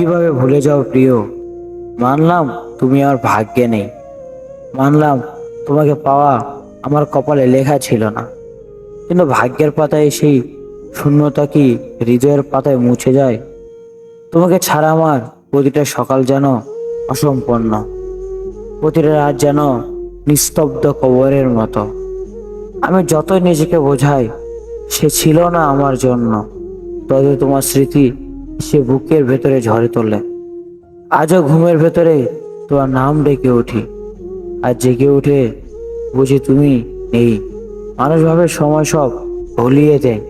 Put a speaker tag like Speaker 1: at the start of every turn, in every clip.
Speaker 1: কিভাবে ভুলে যাও প্রিয়? মানলাম তুমি আমার ভাগ্যে নেই, মানলাম তোমাকে পাওয়া আমার কপালে লেখা ছিল না, কিন্তু ভাগ্যের পাতায় সেই শূন্যতা কি হৃদয়ের পাতায় মুছে যায়? তোমাকে ছাড়া আমার প্রতিটা সকাল যেন অসম্পন্ন, প্রতিটা রাত যেন নিস্তব্ধ কবরের মতো। আমি যতই নিজেকে বোঝাই সে ছিল না আমার জন্য, তবে তোমার স্মৃতি সে বুকের ভেতরে ঝরে তোলে। আজও ঘুমের ভেতরে তোমার নাম ডেকে উঠি, আর জেগে উঠে বুঝি তুমি নেই। মানুষ ভাবে সময় সব ভুলিয়ে দেয়,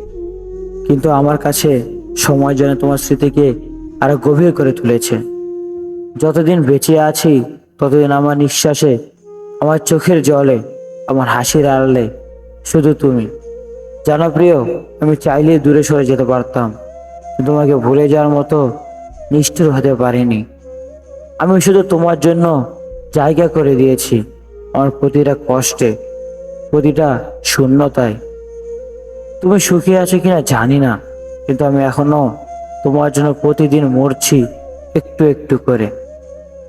Speaker 1: কিন্তু আমার কাছে সময় যেন তোমার স্মৃতিকে আরো গভীর করে তুলেছে। যতদিন বেঁচে আছি ততদিন আমার নিঃশ্বাসে, আমার চোখের জলে, আমার হাসির আড়ালে শুধু তুমি। জানো প্রিয়, আমি চাইলেই দূরে সরে যেতে পারতাম, কিন্তু তোমাকে ভুলে যাওয়ার মতো নিষ্ঠুর হতে পারিনি। আমি শুধু তোমার জন্য জায়গা করে দিয়েছি আমার প্রতিটা কষ্টে, প্রতিটা শূন্যতায়। তুমি সুখী আছো কিনা জানি না, কিন্তু আমি এখনো তোমার জন্য প্রতিদিন মরছি একটু একটু করে।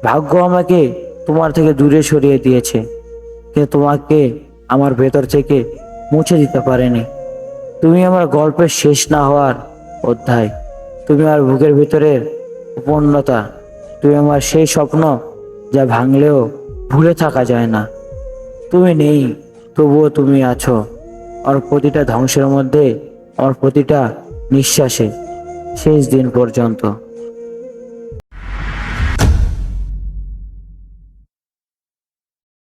Speaker 1: ভাগ্য আমাকে তোমার থেকে দূরে সরিয়ে দিয়েছে, কিন্তু তোমাকে আমার ভেতর থেকে মুছে দিতে পারেনি। তুমি আমার গল্পের শেষ না হওয়ার অধ্যায়, তুমি আমার বুকের ভিতরের উপন্নতা, তুমি আমার সেই স্বপ্ন যা ভাঙলেও ভুলে থাকা যায় না। তুমি নেই, তবুও তুমি আছো আমার প্রতিটা ধ্বংসের মধ্যে, আমার প্রতিটা নিঃশ্বাসে, শেষ দিন পর্যন্ত।